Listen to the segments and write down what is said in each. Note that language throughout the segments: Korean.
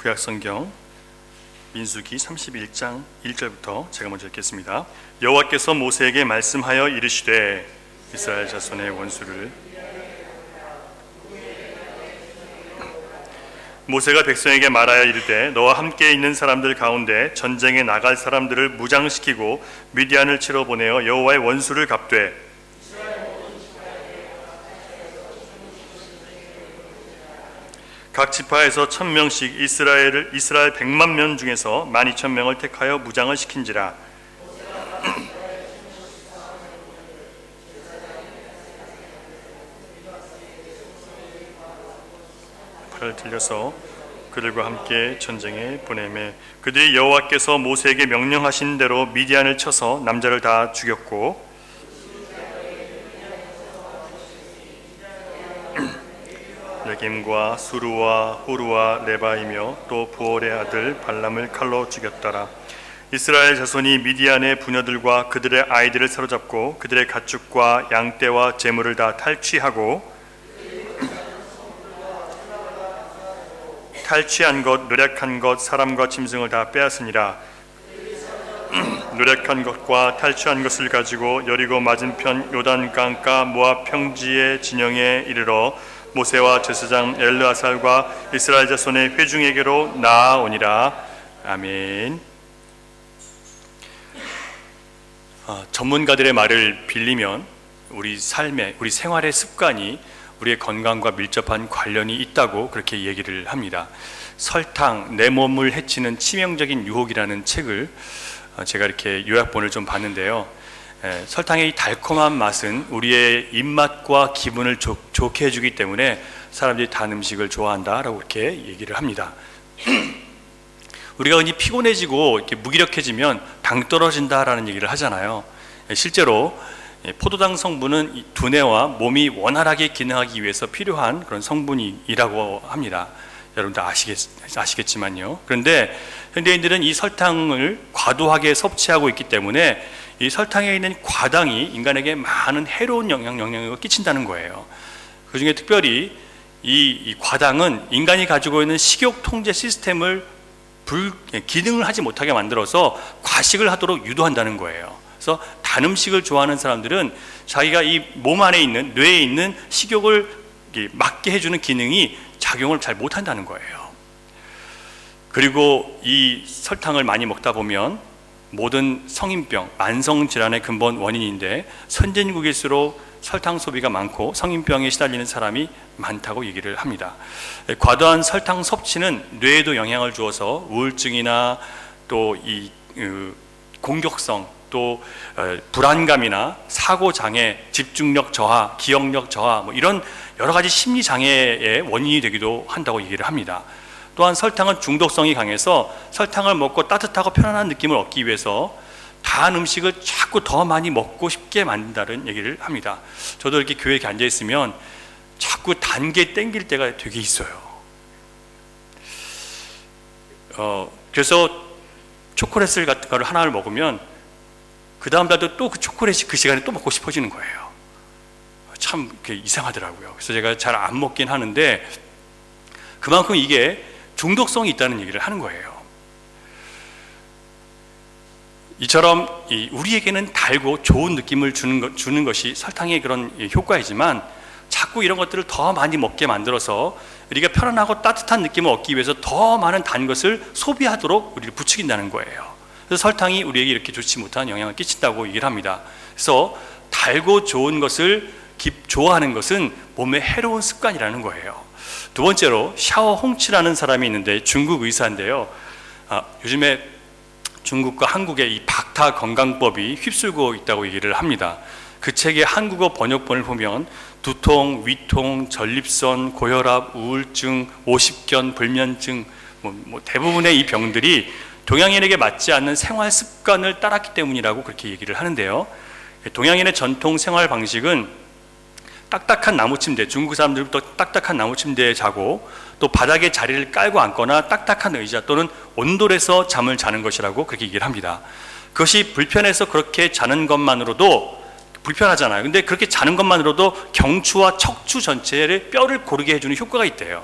구약 성경 민수기 31장 1절부터 제가 먼저 읽겠습니다. 여호와께서 모세에게 말씀하여 이르시되 이스라엘 자손의 원수를 모세가 백성에게 말하여 이르되 너와 함께 있는 사람들 가운데 전쟁에 나갈 사람들을 무장시키고 미디안을 치러 보내어 여호와의 원수를 갚되 각 지파에서 1000명씩 이스라엘 100만 명 중에서 12,000명을 택하여 무장을 시킨지라. 팔을 들려서 그들과 함께 전쟁에 보내매 그들이 여호와께서 모세에게 명령하신 대로 미디안을 쳐서 남자를 다 죽였고 레김과 수루와 후루와 레바이며 또 부올의 아들 발람을 칼로 죽였더라. 이스라엘 자손이 미디안의 부녀들과 그들의 아이들을 사로잡고 그들의 가축과 양떼와 재물을 다 탈취하고 탈취한 것, 노력한 것, 사람과 짐승을 다 빼앗으니라. 노력한 것과 탈취한 것을 가지고 여리고 맞은편 요단강가 모압 평지의 진영에 이르러 모세와 제사장 엘르아살과 이스라엘 자손의 회중에게로 나아오니라. 아멘. 전문가들의 말을 빌리면 우리 삶의, 우리 생활의 습관이 우리의 건강과 밀접한 관련이 있다고 그렇게 얘기를 합니다. 설탕, 내 몸을 해치는 치명적인 유혹이라는 책을 제가 이렇게 요약본을 좀 봤는데요. 설탕의 이 달콤한 맛은 우리의 입맛과 기분을 좋게 해주기 때문에 사람들이 단 음식을 좋아한다라고 이렇게 얘기를 합니다. 우리가 흔히 피곤해지고 이렇게 무기력해지면 당 떨어진다라는 얘기를 하잖아요. 실제로 포도당 성분은 두뇌와 몸이 원활하게 기능하기 위해서 필요한 그런 성분이라고 합니다. 여러분도 아시겠지만요. 그런데 현대인들은 이 설탕을 과도하게 섭취하고 있기 때문에 이 설탕에 있는 과당이 인간에게 많은 해로운 영향력을 끼친다는 거예요. 그 중에 특별히 이 과당은 인간이 가지고 있는 식욕 통제 시스템을 기능을 하지 못하게 만들어서 과식을 하도록 유도한다는 거예요. 그래서 단 음식을 좋아하는 사람들은 자기가 이 몸 안에 있는 뇌에 있는 식욕을 막게 해주는 기능이 작용을 잘 못한다는 거예요. 그리고 이 설탕을 많이 먹다 보면 모든 성인병, 만성질환의 근본 원인인데 선진국일수록 설탕 소비가 많고 성인병에 시달리는 사람이 많다고 얘기를 합니다. 과도한 설탕 섭취는 뇌에도 영향을 주어서 우울증이나 또 이 공격성, 또 불안감이나 사고장애, 집중력 저하, 기억력 저하 뭐 이런 여러 가지 심리 장애의 원인이 되기도 한다고 얘기를 합니다. 또한 설탕은 중독성이 강해서 설탕을 먹고 따뜻하고 편안한 느낌을 얻기 위해서 단 음식을 자꾸 더 많이 먹고 싶게 만든다는 얘기를 합니다. 저도 이렇게 교회에 앉아 있으면 자꾸 단 게 땡길 때가 되게 있어요. 그래서 초콜릿을 같은 거를 하나를 먹으면 그 다음 날도 또 그 초콜릿이 그 시간에 또 먹고 싶어지는 거예요. 참 이상하더라고요. 그래서 제가 잘 안 먹긴 하는데 그만큼 이게 중독성이 있다는 얘기를 하는 거예요. 이처럼 우리에게는 달고 좋은 느낌을 주는 것이 설탕의 그런 효과이지만 자꾸 이런 것들을 더 많이 먹게 만들어서 우리가 편안하고 따뜻한 느낌을 얻기 위해서 더 많은 단 것을 소비하도록 우리를 부추긴다는 거예요. 그래서 설탕이 우리에게 이렇게 좋지 못한 영향을 끼친다고 얘기를 합니다. 그래서 달고 좋은 것을 좋아하는 것은 몸에 해로운 습관이라는 거예요. 두 번째로 샤오 홍치라는 사람이 있는데 중국 의사인데요. 요즘에 중국과 한국의 이 박타 건강법이 휩쓸고 있다고 얘기를 합니다. 그 책의 한국어 번역본을 보면 두통, 위통, 전립선, 고혈압, 우울증, 오십견, 불면증 뭐 대부분의 이 병들이 동양인에게 맞지 않는 생활 습관을 따랐기 때문이라고 그렇게 얘기를 하는데요. 동양인의 전통 생활 방식은 딱딱한 나무 침대, 중국 사람들부터 딱딱한 나무 침대에 자고 또 바닥에 자리를 깔고 앉거나 딱딱한 의자 또는 온돌에서 잠을 자는 것이라고 그렇게 얘기를 합니다. 그것이 불편해서 그렇게 자는 것만으로도 불편하잖아요. 근데 그렇게 자는 것만으로도 경추와 척추 전체의 뼈를 고르게 해주는 효과가 있대요.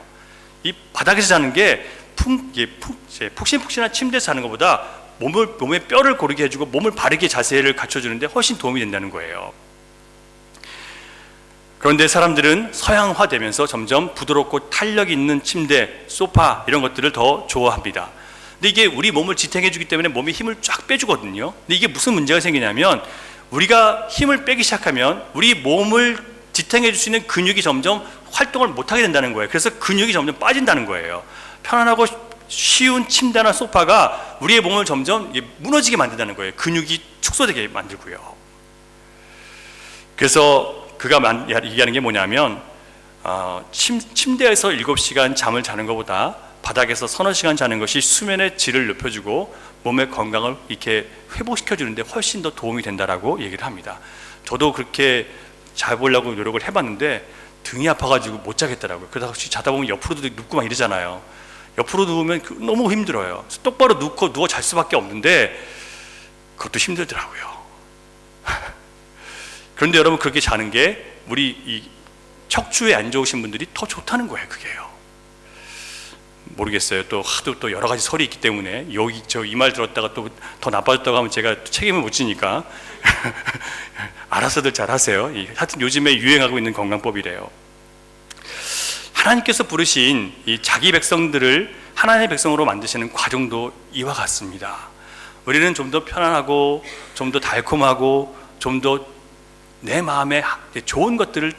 이 바닥에서 자는 게 푹신푹신한 침대에서 자는 것보다 몸의 뼈를 고르게 해주고 몸을 바르게 자세를 갖춰주는데 훨씬 도움이 된다는 거예요. 그런데 사람들은 서양화되면서 점점 부드럽고 탄력 있는 침대, 소파 이런 것들을 더 좋아합니다. 근데 이게 우리 몸을 지탱해 주기 때문에 몸에 힘을 쫙 빼주거든요. 근데 이게 무슨 문제가 생기냐면 우리가 힘을 빼기 시작하면 우리 몸을 지탱해 줄 수 있는 근육이 점점 활동을 못하게 된다는 거예요. 그래서 근육이 점점 빠진다는 거예요. 편안하고 쉬운 침대나 소파가 우리의 몸을 점점 무너지게 만든다는 거예요. 근육이 축소되게 만들고요. 그래서 그가 얘기하는 게 뭐냐면 침대에서 7시간 잠을 자는 것보다 바닥에서 서너 시간 자는 것이 수면의 질을 높여주고 몸의 건강을 이렇게 회복시켜주는데 훨씬 더 도움이 된다라고 얘기를 합니다. 저도 그렇게 자보려고 노력을 해봤는데 등이 아파가지고 못 자겠더라고요. 그러다가 자다 보면 옆으로도 눕고 막 이러잖아요. 옆으로 누우면 너무 힘들어요. 똑바로 누워 잘 수밖에 없는데 그것도 힘들더라고요. 그런데 여러분, 그렇게 자는 게 우리 이 척추에 안 좋으신 분들이 더 좋다는 거예요. 그게요. 모르겠어요. 또 하도 또 여러 가지 설이 있기 때문에 여기 이 말 들었다가 또 더 나빠졌다고 하면 제가 책임을 못 지니까 알아서들 잘 하세요. 하여튼 요즘에 유행하고 있는 건강법이래요. 하나님께서 부르신 이 자기 백성들을 하나님의 백성으로 만드시는 과정도 이와 같습니다. 우리는 좀 더 편안하고 좀 더 달콤하고 좀 더 내 마음에 좋은 것들을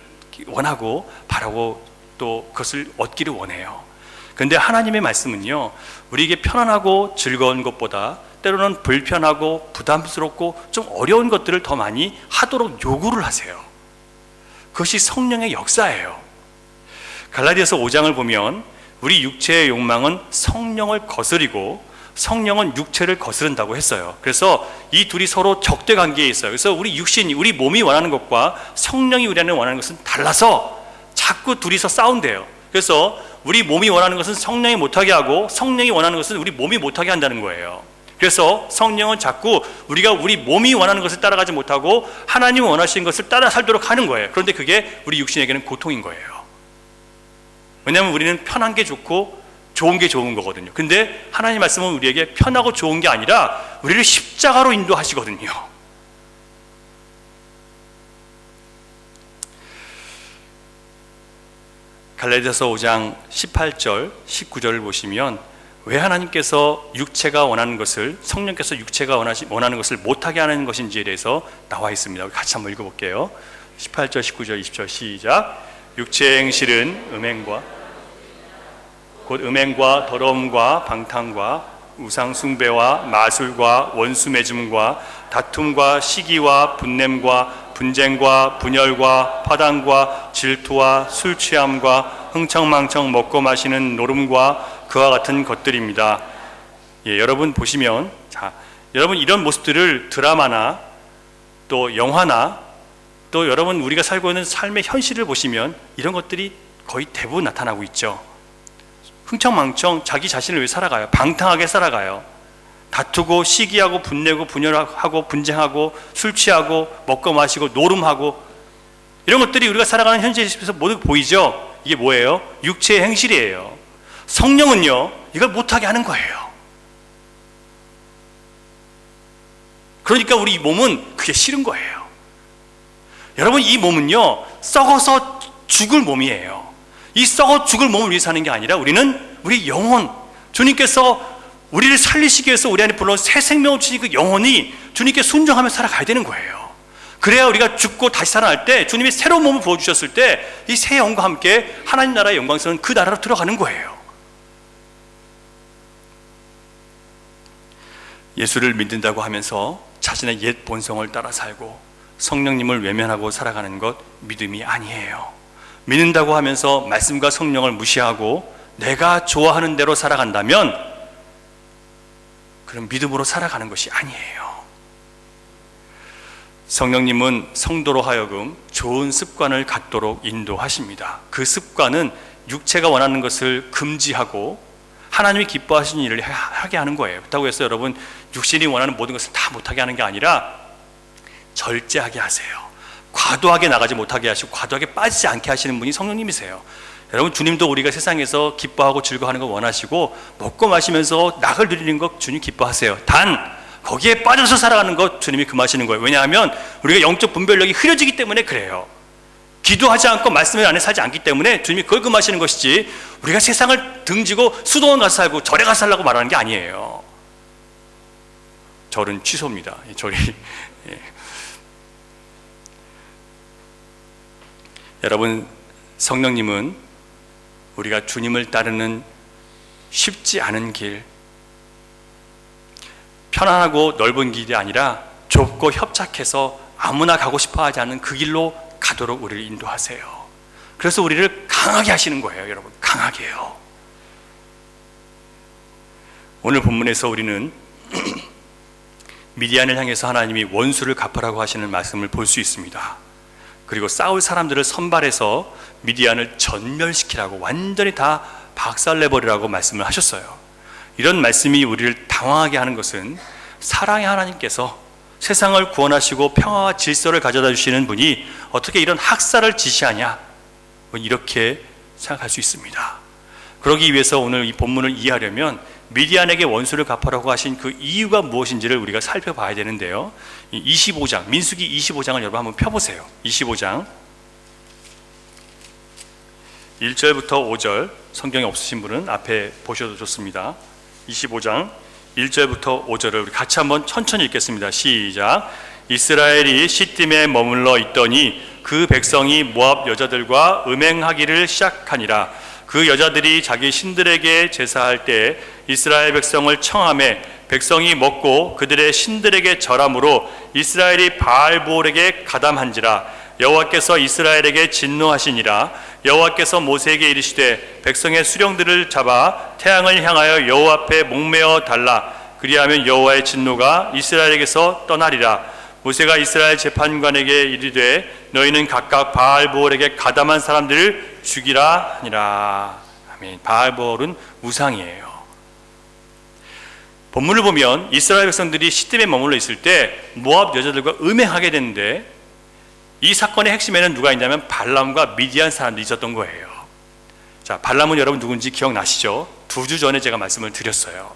원하고 바라고 또 그것을 얻기를 원해요. 그런데 하나님의 말씀은요, 우리에게 편안하고 즐거운 것보다 때로는 불편하고 부담스럽고 좀 어려운 것들을 더 많이 하도록 요구를 하세요. 그것이 성령의 역사예요. 갈라디아서 5장을 보면 우리 육체의 욕망은 성령을 거스리고 성령은 육체를 거스른다고 했어요. 그래서 이 둘이 서로 적대 관계에 있어요. 그래서 우리 육신이, 우리 몸이 원하는 것과 성령이 우리한테 원하는 것은 달라서 자꾸 둘이서 싸운대요. 그래서 우리 몸이 원하는 것은 성령이 못하게 하고 성령이 원하는 것은 우리 몸이 못하게 한다는 거예요. 그래서 성령은 자꾸 우리가 우리 몸이 원하는 것을 따라가지 못하고 하나님이 원하시는 것을 따라 살도록 하는 거예요. 그런데 그게 우리 육신에게는 고통인 거예요. 왜냐하면 우리는 편한 게 좋고 좋은 게 좋은 거거든요. 근데 하나님 말씀은 우리에게 편하고 좋은 게 아니라 우리를 십자가로 인도하시거든요. 갈라디아서 5장 18절, 19절을 보시면 왜 하나님께서 육체가 원하는 것을, 성령께서 육체가 원하는 것을 못하게 하는 것인지에 대해서 나와 있습니다. 같이 한번 읽어볼게요. 18절, 19절, 20절 시작. 육체의 행실은 음행과 더러움과 방탕과 우상 숭배와 마술과 원수 맺음과 다툼과 시기와 분냄과 분쟁과 분열과 파당과 질투와 술 취함과 흥청망청 먹고 마시는 노름과 그와 같은 것들입니다. 여러분 보시면, 여러분 이런 모습들을 드라마나 또 영화나 또 여러분 우리가 살고 있는 삶의 현실을 보시면 이런 것들이 거의 대부분 나타나고 있죠. 흥청망청 자기 자신을 위해 살아가요. 방탕하게 살아가요. 다투고 시기하고 분내고 분열하고 분쟁하고 술 취하고 먹고 마시고 노름하고 이런 것들이 우리가 살아가는 현실에서 모두 보이죠. 이게 뭐예요? 육체의 행실이에요. 성령은요, 이걸 못하게 하는 거예요. 그러니까 우리 몸은 그게 싫은 거예요. 여러분, 이 몸은요 썩어서 죽을 몸이에요. 이 썩어 죽을 몸을 위해 사는 게 아니라 우리는 우리 영혼, 주님께서 우리를 살리시기 위해서 우리 안에 불러온 새 생명을 주신 그 영혼이 주님께 순종하며 살아가야 되는 거예요. 그래야 우리가 죽고 다시 살아날 때 주님이 새로운 몸을 부어주셨을 때 이 새 영과 함께 하나님 나라의 영광스러운 그 나라로 들어가는 거예요. 예수를 믿는다고 하면서 자신의 옛 본성을 따라 살고 성령님을 외면하고 살아가는 것 믿음이 아니에요. 믿는다고 하면서 말씀과 성령을 무시하고 내가 좋아하는 대로 살아간다면 그런 믿음으로 살아가는 것이 아니에요. 성령님은 성도로 하여금 좋은 습관을 갖도록 인도하십니다. 그 습관은 육체가 원하는 것을 금지하고 하나님이 기뻐하시는 일을 하게 하는 거예요. 그렇다고 해서 여러분 육신이 원하는 모든 것을 다 못하게 하는 게 아니라 절제하게 하세요. 과도하게 나가지 못하게 하시고 과도하게 빠지지 않게 하시는 분이 성령님이세요. 여러분, 주님도 우리가 세상에서 기뻐하고 즐거워하는 거 원하시고 먹고 마시면서 낙을 누리는 거 주님 기뻐하세요. 단 거기에 빠져서 살아가는 거 주님이 금하시는 거예요. 왜냐하면 우리가 영적 분별력이 흐려지기 때문에 그래요. 기도하지 않고 말씀 안에 살지 않기 때문에 주님이 그걸 금하시는 것이지, 우리가 세상을 등지고 수도원 가서 살고 절에 가서 살라고 말하는 게 아니에요. 절은 취소입니다. 절이 여러분, 성령님은 우리가 주님을 따르는 쉽지 않은 길, 편안하고 넓은 길이 아니라 좁고 협착해서 아무나 가고 싶어 하지 않는 그 길로 가도록 우리를 인도하세요. 그래서 우리를 강하게 하시는 거예요. 여러분, 강하게요. 오늘 본문에서 우리는 미디안을 향해서 하나님이 원수를 갚으라고 하시는 말씀을 볼 수 있습니다. 그리고 싸울 사람들을 선발해서 미디안을 전멸시키라고, 완전히 다 박살내버리라고 말씀을 하셨어요. 이런 말씀이 우리를 당황하게 하는 것은 사랑의 하나님께서 세상을 구원하시고 평화와 질서를 가져다 주시는 분이 어떻게 이런 학살을 지시하냐, 이렇게 생각할 수 있습니다. 그러기 위해서 오늘 이 본문을 이해하려면 미디안에게 원수를 갚으라고 하신 그 이유가 무엇인지를 우리가 살펴봐야 되는데요. 25장, 민수기 25장을 여러분 한번 펴보세요. 25장 1절부터 5절, 성경이 없으신 분은 앞에 보셔도 좋습니다. 25장 1절부터 5절을 우리 같이 한번 천천히 읽겠습니다. 시작. 이스라엘이 시딤에 머물러 있더니 그 백성이 모압 여자들과 음행하기를 시작하니라. 그 여자들이 자기 신들에게 제사할 때 이스라엘 백성을 청하매 백성이 먹고 그들의 신들에게 절함으로 이스라엘이 바알보올에게 가담한지라. 여호와께서 이스라엘에게 진노하시니라. 여호와께서 모세에게 이르시되 백성의 수령들을 잡아 태양을 향하여 여호와 앞에 목매어 달라. 그리하면 여호와의 진노가 이스라엘에게서 떠나리라. 모세가 이스라엘 재판관에게 이르되 너희는 각각 바알보올에게 가담한 사람들을 죽이라 하니라. 아멘. 바알보올은 우상이에요. 본문을 보면 이스라엘 백성들이 시딤에 머물러 있을 때 모압 여자들과 음행하게 됐는데, 이 사건의 핵심에는 누가 있냐면 발람과 미디안 사람들이 있었던 거예요. 자, 발람은 여러분 누군지 기억나시죠? 2주 전에 제가 말씀을 드렸어요.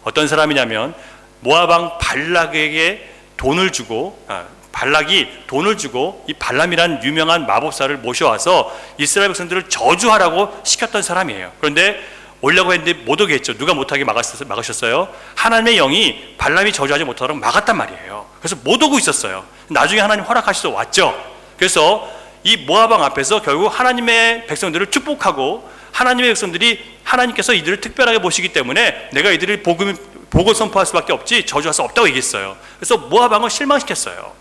어떤 사람이냐면 모압 왕 발락에게 돈을 주고, 발락이 돈을 주고 이 발람이란 유명한 마법사를 모셔와서 이스라엘 백성들을 저주하라고 시켰던 사람이에요. 그런데 오려고 했는데 못 오게 했죠. 누가 못하게 막으셨어요? 하나님의 영이 발람이 저주하지 못하도록 막았단 말이에요. 그래서 못 오고 있었어요. 나중에 하나님 허락하셔서 왔죠. 그래서 이 모압 왕 앞에서 결국 하나님의 백성들을 축복하고, 하나님의 백성들이 하나님께서 이들을 특별하게 보시기 때문에 내가 이들을 복을 선포할 수밖에 없지 저주할 수 없다고 얘기했어요. 그래서 모압 왕을 실망시켰어요.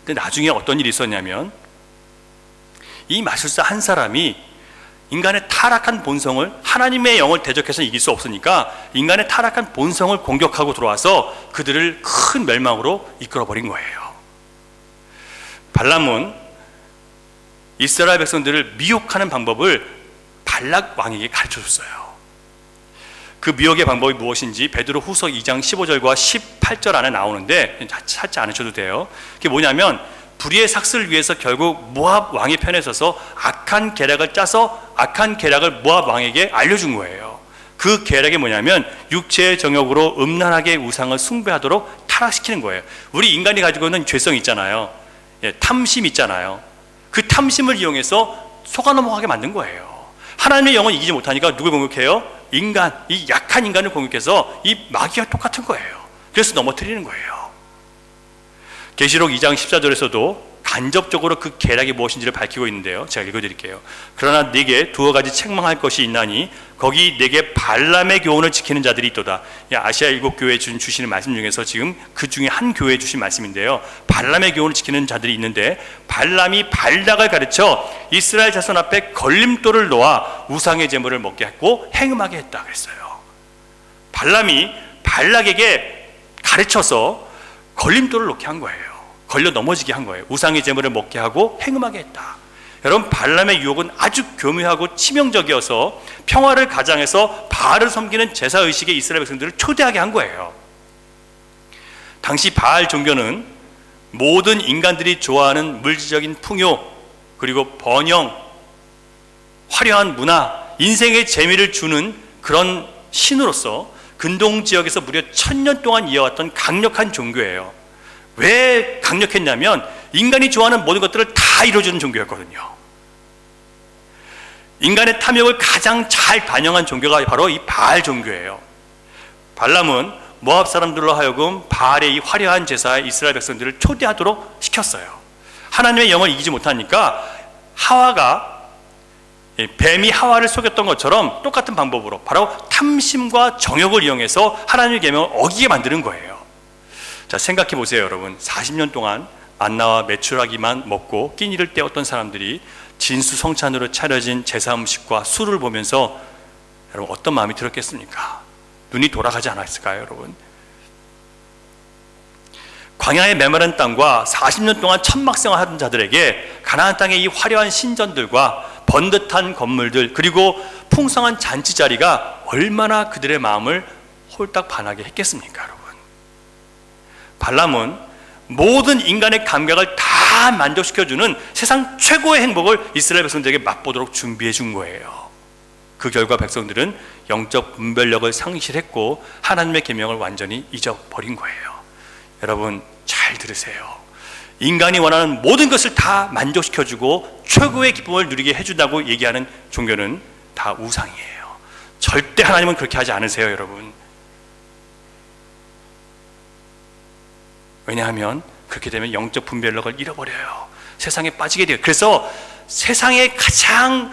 근데 나중에 어떤 일이 있었냐면, 이 마술사 한 사람이 인간의 타락한 본성을, 하나님의 영을 대적해서 이길 수 없으니까 인간의 타락한 본성을 공격하고 들어와서 그들을 큰 멸망으로 이끌어버린 거예요. 발람은 이스라엘 백성들을 미혹하는 방법을 발락 왕에게 가르쳐줬어요. 그 미혹의 방법이 무엇인지 베드로 후서 2장 15절과 18절 안에 나오는데 찾지 않으셔도 돼요. 그게 뭐냐면, 불의의 삭슬을 위해서 결국 모압 왕의 편에 서서 악한 계략을 짜서 악한 계략을 모압 왕에게 알려준 거예요. 그 계략이 뭐냐면 육체의 정욕으로 음란하게 우상을 숭배하도록 타락시키는 거예요. 우리 인간이 가지고 있는 죄성 있잖아요. 탐심 있잖아요. 그 탐심을 이용해서 속아 넘어가게 만든 거예요. 하나님의 영은 이기지 못하니까 누굴 공격해요? 인간, 이 약한 인간을 공격해서 이 마귀와 똑같은 거예요. 그래서 넘어뜨리는 거예요. 계시록 2장 14절에서도 간접적으로 그 계략이 무엇인지를 밝히고 있는데요. 제가 읽어드릴게요. 그러나 네게 두어 가지 책망할 것이 있나니 거기 네게 발람의 교훈을 지키는 자들이 있도다. 아시아 7교회에 주시는 말씀 중에서 지금 그 중에 한 교회에 주신 말씀인데요. 발람의 교훈을 지키는 자들이 있는데, 발람이 발락을 가르쳐 이스라엘 자손 앞에 걸림돌을 놓아 우상의 제물을 먹게 했고 행음하게 했다 그랬어요. 발람이 발락에게 가르쳐서 걸림돌을 놓게 한 거예요. 걸려 넘어지게 한 거예요. 우상의 제물을 먹게 하고 행음하게 했다. 여러분, 발람의 유혹은 아주 교묘하고 치명적이어서 평화를 가장해서 바알을 섬기는 제사의식에 이스라엘 백성들을 초대하게 한 거예요. 당시 바알 종교는 모든 인간들이 좋아하는 물질적인 풍요, 그리고 번영, 화려한 문화, 인생의 재미를 주는 그런 신으로서 근동 지역에서 무려 1000년 동안 이어왔던 강력한 종교예요. 왜 강력했냐면 인간이 좋아하는 모든 것들을 다 이루어주는 종교였거든요. 인간의 탐욕을 가장 잘 반영한 종교가 바로 이 바알 종교예요. 발람은 모압 사람들로 하여금 바알의 이 화려한 제사에 이스라엘 백성들을 초대하도록 시켰어요. 하나님의 영을 이기지 못하니까 하와가, 뱀이 하와를 속였던 것처럼 똑같은 방법으로 바로 탐심과 정욕을 이용해서 하나님의 계명을 어기게 만드는 거예요. 자, 생각해 보세요, 여러분. 40년 동안 만나와 메추라기만 먹고 끼니를 때웠던 사람들이 진수성찬으로 차려진 제사 음식과 술을 보면서 여러분 어떤 마음이 들었겠습니까? 눈이 돌아가지 않았을까요, 여러분? 광야의 메마른 땅과 40년 동안 천막생활하던 자들에게 가나안 땅의 이 화려한 신전들과 번듯한 건물들, 그리고 풍성한 잔치 자리가 얼마나 그들의 마음을 홀딱 반하게 했겠습니까, 여러분? 발람은 모든 인간의 감각을 다 만족시켜주는 세상 최고의 행복을 이스라엘 백성들에게 맛보도록 준비해 준 거예요. 그 결과 백성들은 영적 분별력을 상실했고 하나님의 계명을 완전히 잊어버린 거예요. 여러분 잘 들으세요. 인간이 원하는 모든 것을 다 만족시켜주고 최고의 기쁨을 누리게 해준다고 얘기하는 종교는 다 우상이에요. 절대 하나님은 그렇게 하지 않으세요, 여러분. 왜냐하면 그렇게 되면 영적 분별력을 잃어버려요. 세상에 빠지게 돼요. 그래서 세상의 가장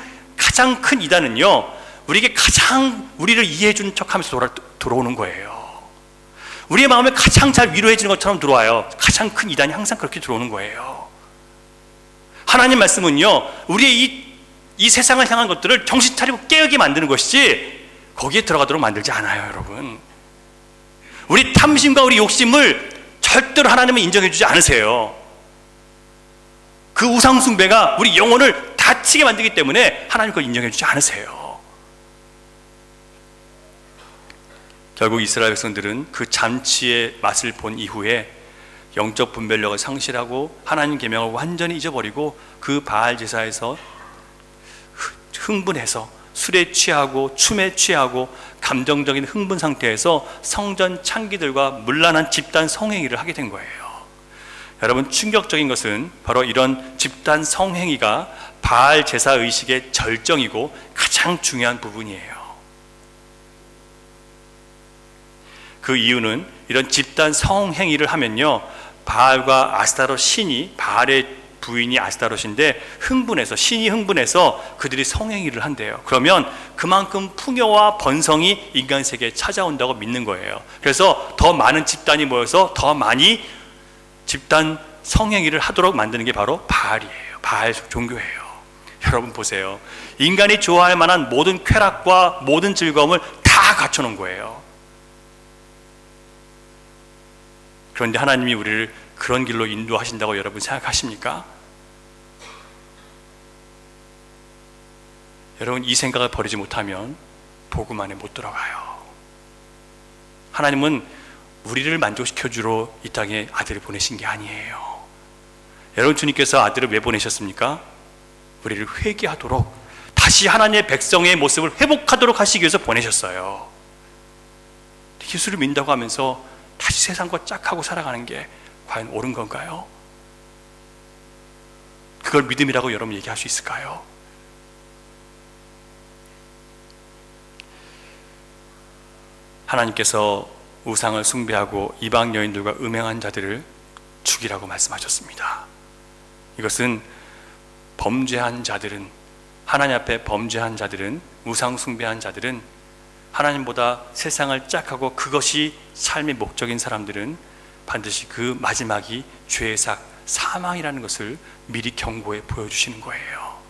큰 이단은요, 우리에게 가장 우리를 이해해 주는 척하면서 들어오는 거예요. 우리의 마음을 가장 잘 위로해 주는 것처럼 들어와요. 가장 큰 이단이 항상 그렇게 들어오는 거예요. 하나님 말씀은요, 우리의 이 세상을 향한 것들을 정신 차리고 깨우게 만드는 것이지 거기에 들어가도록 만들지 않아요, 여러분. 우리 탐심과 우리 욕심을 절대로 하나님은 인정해 주지 않으세요. 그 우상 숭배가 우리 영혼을 다치게 만들기 때문에 하나님 그걸 인정해 주지 않으세요. 결국 이스라엘 백성들은 그 잔치의 맛을 본 이후에 영적 분별력을 상실하고 하나님 계명을 완전히 잊어버리고 그 바알 제사에서 흥분해서 술에 취하고 춤에 취하고 감정적인 흥분 상태에서 성전 창기들과 문란한 집단 성행위를 하게 된 거예요. 여러분, 충격적인 것은 바로 이런 집단 성행위가 바알 제사 의식의 절정이고 가장 중요한 부분이에요. 그 이유는 이런 집단 성행위를 하면요, 바알과 아스타롯 신이, 바알의 부인이 아스타롯인데 신이 흥분해서 그들이 성행위를 한대요. 그러면 그만큼 풍요와 번성이 인간 세계에 찾아온다고 믿는 거예요. 그래서 더 많은 집단이 모여서 더 많이 집단 성행위를 하도록 만드는 게 바로 바알이에요. 바알 종교예요. 여러분 보세요. 인간이 좋아할 만한 모든 쾌락과 모든 즐거움을 다 갖춰놓은 거예요. 그런데 하나님이 우리를 그런 길로 인도하신다고 여러분 생각하십니까? 여러분, 이 생각을 버리지 못하면 복음 안에 못 들어가요. 하나님은 우리를 만족시켜주러 이 땅에 아들을 보내신 게 아니에요. 여러분, 주님께서 아들을 왜 보내셨습니까? 우리를 회개하도록, 다시 하나님의 백성의 모습을 회복하도록 하시기 위해서 보내셨어요. 예수를 믿는다고 하면서 다시 세상과 짝하고 살아가는 게 과연 옳은 건가요? 그걸 믿음이라고 여러분 얘기할 수 있을까요? 하나님께서 우상을 숭배하고 이방 여인들과 음행한 자들을 죽이라고 말씀하셨습니다. 이것은 범죄한 자들은, 하나님 앞에 범죄한 자들은, 우상 숭배한 자들은, 하나님보다 세상을 짝하고 그것이 삶의 목적인 사람들은 반드시 그 마지막이 죄의 삭, 사망이라는 것을 미리 경고해 보여주시는 거예요.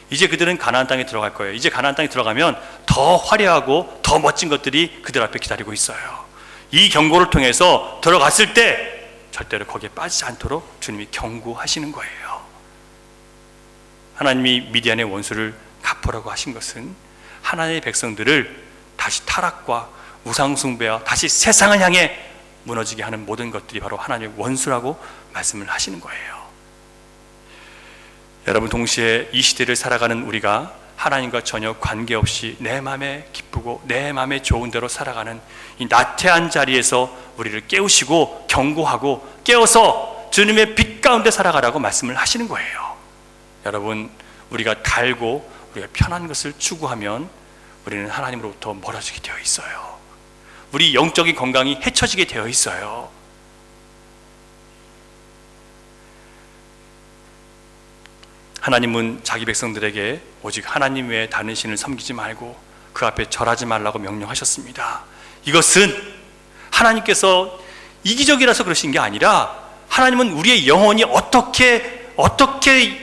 이제 그들은 가나안 땅에 들어갈 거예요. 이제 가나안 땅에 들어가면 더 화려하고 더 멋진 것들이 그들 앞에 기다리고 있어요. 이 경고를 통해서 들어갔을 때 절대로 거기에 빠지지 않도록 주님이 경고하시는 거예요. 하나님이 미디안의 원수를 갚으라고 하신 것은 하나님의 백성들을 다시 타락과 우상숭배와 다시 세상을 향해 무너지게 하는 모든 것들이 바로 하나님의 원수라고 말씀을 하시는 거예요. 여러분, 동시에 이 시대를 살아가는 우리가 하나님과 전혀 관계없이 내 마음에 기쁘고 내 마음에 좋은 대로 살아가는 이 나태한 자리에서 우리를 깨우시고 경고하고 깨워서 주님의 빛 가운데 살아가라고 말씀을 하시는 거예요. 여러분, 우리가 달고 우리가 편한 것을 추구하면 우리는 하나님으로부터 멀어지게 되어 있어요. 우리 영적인 건강이 해쳐지게 되어 있어요. 하나님은 자기 백성들에게 오직 하나님 외에 다른 신을 섬기지 말고 그 앞에 절하지 말라고 명령하셨습니다. 이것은 하나님께서 이기적이라서 그러신 게 아니라 하나님은 우리의 영혼이 어떻게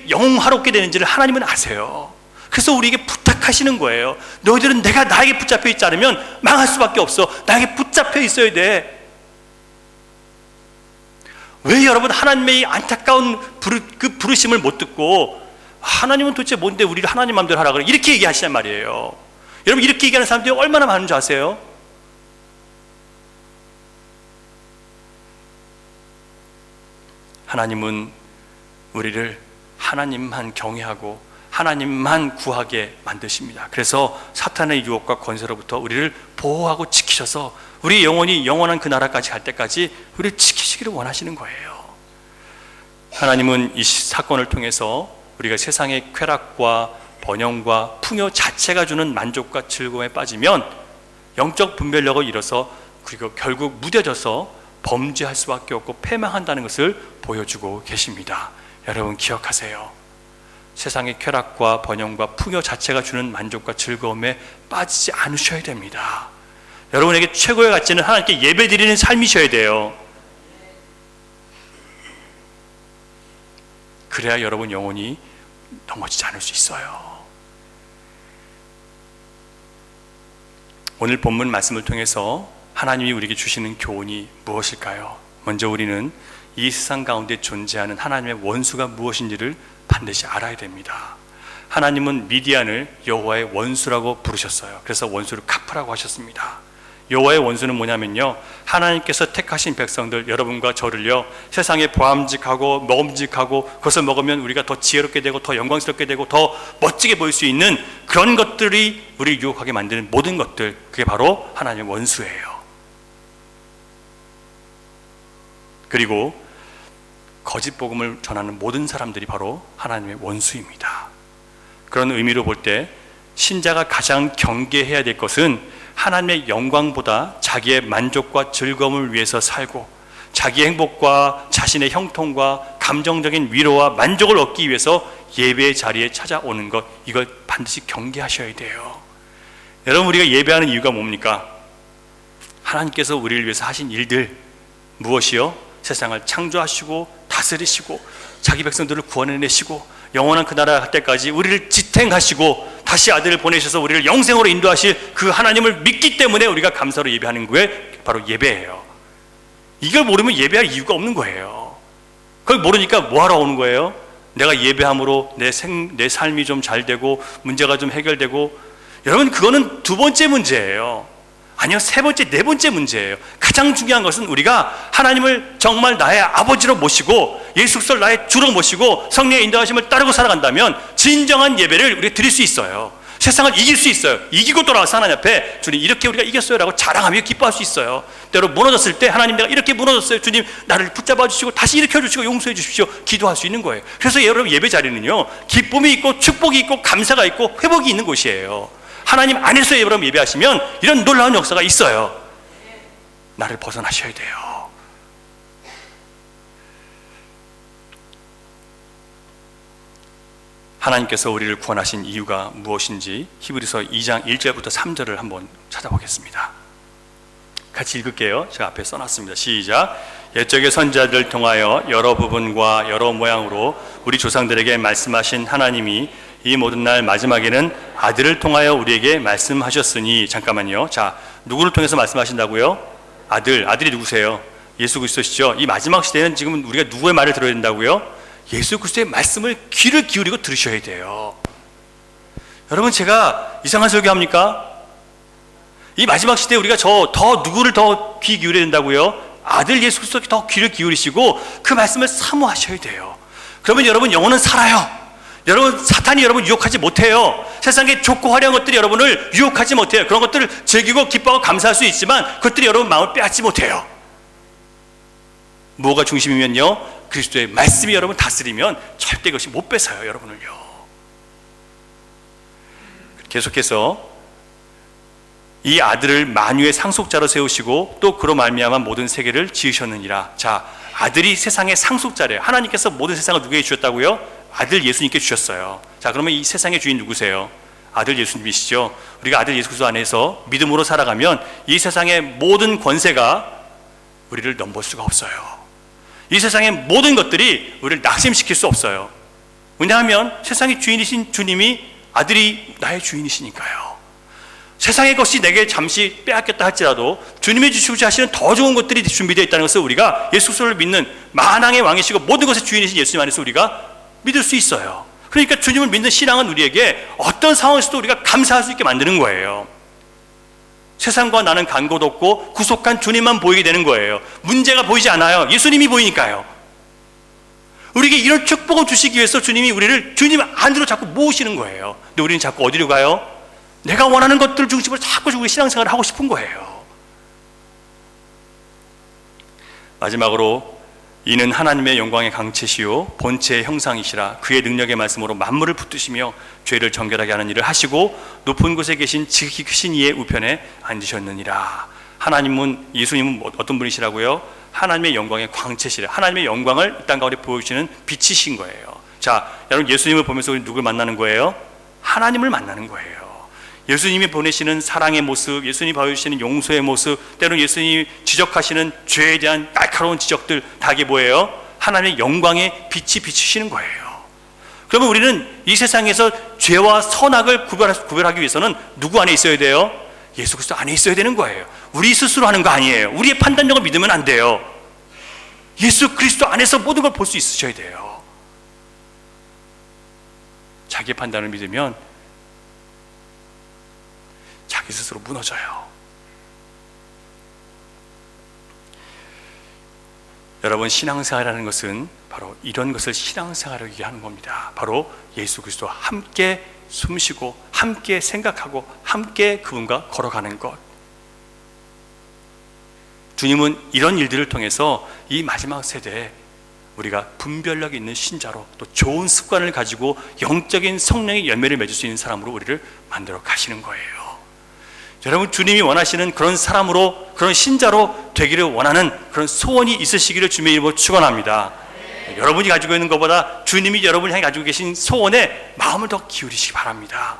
영화롭게 되는지를 하나님은 아세요. 그래서 우리에게 부탁하시는 거예요. 너희들은 나에게 붙잡혀 있지 않으면 망할 수밖에 없어. 나에게 붙잡혀 있어야 돼. 왜 여러분 하나님의 안타까운 그 부르심을 못 듣고 하나님은 도대체 뭔데 우리를 하나님 마음대로 하라 그래 이렇게 얘기하시단 말이에요. 여러분, 이렇게 얘기하는 사람들이 얼마나 많은 줄 아세요? 하나님은 우리를 하나님만 경외하고 하나님만 구하게 만드십니다. 그래서 사탄의 유혹과 권세로부터 우리를 보호하고 지키셔서 우리 영혼이 영원한 그 나라까지 갈 때까지 우리를 지키시기를 원하시는 거예요. 하나님은 이 사건을 통해서 우리가 세상의 쾌락과 번영과 풍요 자체가 주는 만족과 즐거움에 빠지면 영적 분별력을 잃어서 그리고 결국 무뎌져서 범죄할 수밖에 없고 패망한다는 것을 보여주고 계십니다. 여러분, 기억하세요. 세상의 쾌락과 번영과 풍요 자체가 주는 만족과 즐거움에 빠지지 않으셔야 됩니다. 여러분에게 최고의 가치는 하나님께 예배드리는 삶이셔야 돼요. 그래야 여러분 영혼이 넘어지지 않을 수 있어요. 오늘 본문 말씀을 통해서 하나님이 우리에게 주시는 교훈이 무엇일까요? 먼저 우리는 이 세상 가운데 존재하는 하나님의 원수가 무엇인지를 반드시 알아야 됩니다. 하나님은 미디안을 여호와의 원수라고 부르셨어요. 그래서 원수를 갚으라고 하셨습니다. 여호와의 원수는 뭐냐면요, 하나님께서 택하신 백성들, 여러분과 저를요, 세상에 보암직하고 먹음직하고 그것을 먹으면 우리가 더 지혜롭게 되고 더 영광스럽게 되고 더 멋지게 보일 수 있는 그런 것들이 우리를 유혹하게 만드는 모든 것들, 그게 바로 하나님의 원수예요. 그리고 거짓 복음을 전하는 모든 사람들이 바로 하나님의 원수입니다. 그런 의미로 볼 때 신자가 가장 경계해야 될 것은 하나님의 영광보다 자기의 만족과 즐거움을 위해서 살고 자기의 행복과 자신의 형통과 감정적인 위로와 만족을 얻기 위해서 예배의 자리에 찾아오는 것, 이걸 반드시 경계하셔야 돼요. 여러분, 우리가 예배하는 이유가 뭡니까? 하나님께서 우리를 위해서 하신 일들, 무엇이요? 세상을 창조하시고 다스리시고 자기 백성들을 구원해내시고 영원한 그 나라 갈 때까지 우리를 지탱하시고 다시 아들을 보내셔서 우리를 영생으로 인도하실 그 하나님을 믿기 때문에 우리가 감사로 예배하는 게 바로 예배예요. 이걸 모르면 예배할 이유가 없는 거예요. 그걸 모르니까 뭐하러 오는 거예요? 내가 예배함으로 내 삶이 좀 잘 되고 문제가 좀 해결되고, 여러분, 그거는 두 번째 문제예요. 아니요, 세 번째, 네 번째 문제예요. 가장 중요한 것은 우리가 하나님을 정말 나의 아버지로 모시고 예수 그리스도를 나의 주로 모시고 성령의 인도하심을 따르고 살아간다면 진정한 예배를 우리가 드릴 수 있어요. 세상을 이길 수 있어요. 이기고 돌아와서 하나님 앞에 주님, 이렇게 우리가 이겼어요 라고 자랑하며 기뻐할 수 있어요. 때로 무너졌을 때 하나님, 내가 이렇게 무너졌어요, 주님 나를 붙잡아 주시고 다시 일으켜 주시고 용서해 주십시오, 기도할 수 있는 거예요. 그래서 여러분, 예배 자리는요, 기쁨이 있고 축복이 있고 감사가 있고 회복이 있는 곳이에요. 하나님 안에서 여러분 예배하시면 이런 놀라운 역사가 있어요. 나를 벗어나셔야 돼요. 하나님께서 우리를 구원하신 이유가 무엇인지 히브리서 2장 1절부터 3절을 한번 찾아보겠습니다. 같이 읽을게요. 제가 앞에 써놨습니다. 시작. 옛적의 선지자들을 통하여 여러 부분과 여러 모양으로 우리 조상들에게 말씀하신 하나님이 이 모든 날 마지막에는 아들을 통하여 우리에게 말씀하셨으니. 잠깐만요. 자, 누구를 통해서 말씀하신다고요? 아들이 누구세요? 예수 그리스도시죠. 이 마지막 시대는 지금 우리가 누구의 말을 들어야 된다고요? 예수 그리스도의 말씀을 귀를 기울이고 들으셔야 돼요. 여러분, 제가 이상한 설교합니까? 이 마지막 시대에 우리가 누구를 더 귀 기울여야 된다고요? 아들 예수 그리스도께 더 귀를 기울이시고 그 말씀을 사모하셔야 돼요. 그러면 여러분, 영혼은 살아요. 여러분, 사탄이 여러분 유혹하지 못해요. 세상에 좋고 화려한 것들이 여러분을 유혹하지 못해요. 그런 것들을 즐기고 기뻐하고 감사할 수 있지만 그것들이 여러분 마음을 빼앗지 못해요. 뭐가 중심이면요, 그리스도의 말씀이 여러분 다스리면 절대 그것이 못 뺏어요, 여러분을요. 계속해서 이 아들을 만유의 상속자로 세우시고 또 그로 말미암아 모든 세계를 지으셨느니라. 자, 아들이 세상의 상속자래요. 하나님께서 모든 세상을 누구에게 주셨다고요? 아들 예수님께 주셨어요. 자, 그러면 이 세상의 주인 누구세요? 아들 예수님이시죠. 우리가 아들 예수 그리스도 안에서 믿음으로 살아가면 이 세상의 모든 권세가 우리를 넘볼 수가 없어요. 이 세상의 모든 것들이 우리를 낙심시킬 수 없어요. 왜냐하면 세상의 주인이신 주님이 아들이 나의 주인이시니까요. 세상의 것이 내게 잠시 빼앗겼다 할지라도 주님이 주시고자 하시는 더 좋은 것들이 준비되어 있다는 것을 우리가 예수 그리스도를 믿는 만왕의 왕이시고 모든 것의 주인이신 예수님 안에서 우리가 믿을 수 있어요. 그러니까 주님을 믿는 신앙은 우리에게 어떤 상황에서도 우리가 감사할 수 있게 만드는 거예요. 세상과 나는 간 곳 없고 구속한 주님만 보이게 되는 거예요. 문제가 보이지 않아요. 예수님이 보이니까요. 우리에게 이런 축복을 주시기 위해서 주님이 우리를 주님 안으로 자꾸 모으시는 거예요. 근데 우리는 자꾸 어디로 가요? 내가 원하는 것들 중심으로 자꾸 우리 신앙생활을 하고 싶은 거예요. 마지막으로 이는 하나님의 영광의 강체시요 본체의 형상이시라. 그의 능력의 말씀으로 만물을 붙드시며 죄를 정결하게 하는 일을 하시고 높은 곳에 계신 지극히 크신 이의 우편에 앉으셨느니라. 하나님은, 예수님은 어떤 분이시라고요? 하나님의 영광의 광채시라. 하나님의 영광을 이 땅 가운데 보여주시는 빛이신 거예요. 자, 여러분, 예수님을 보면서 우리 누굴 만나는 거예요? 하나님을 만나는 거예요. 예수님이 보내시는 사랑의 모습, 예수님이 보여주시는 용서의 모습, 때로는 예수님이 지적하시는 죄에 대한 날카로운 지적들, 다 이게 뭐예요? 하나님의 영광의 빛이 비추시는 거예요. 그러면 우리는 이 세상에서 죄와 선악을 구별하기 위해서는 누구 안에 있어야 돼요? 예수 그리스도 안에 있어야 되는 거예요. 우리 스스로 하는 거 아니에요. 우리의 판단력을 믿으면 안 돼요. 예수 그리스도 안에서 모든 걸 볼 수 있으셔야 돼요. 자기의 판단을 믿으면 자기 스스로 무너져요. 여러분, 신앙생활이라는 것은 바로 이런 것을 신앙생활을 위해 하는 겁니다. 바로 예수 그리스도와 함께 숨쉬고 함께 생각하고 함께 그분과 걸어가는 것. 주님은 이런 일들을 통해서 이 마지막 세대에 우리가 분별력 있는 신자로 또 좋은 습관을 가지고 영적인 성령의 열매를 맺을 수 있는 사람으로 우리를 만들어 가시는 거예요. 여러분, 주님이 원하시는 그런 사람으로, 그런 신자로 되기를 원하는 그런 소원이 있으시기를 주님의 이름으로 축원합니다. 여러분이 가지고 있는 것보다 주님이 여러분을 향해 가지고 계신 소원에 마음을 더 기울이시기 바랍니다.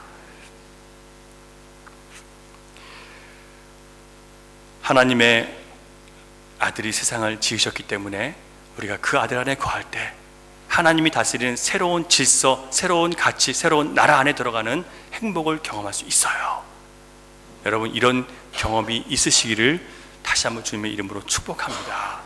하나님의 아들이 세상을 지으셨기 때문에 우리가 그 아들 안에 거할 때 하나님이 다스리는 새로운 질서, 새로운 가치, 새로운 나라 안에 들어가는 행복을 경험할 수 있어요. 여러분, 이런 경험이 있으시기를 다시 한번 주님의 이름으로 축복합니다.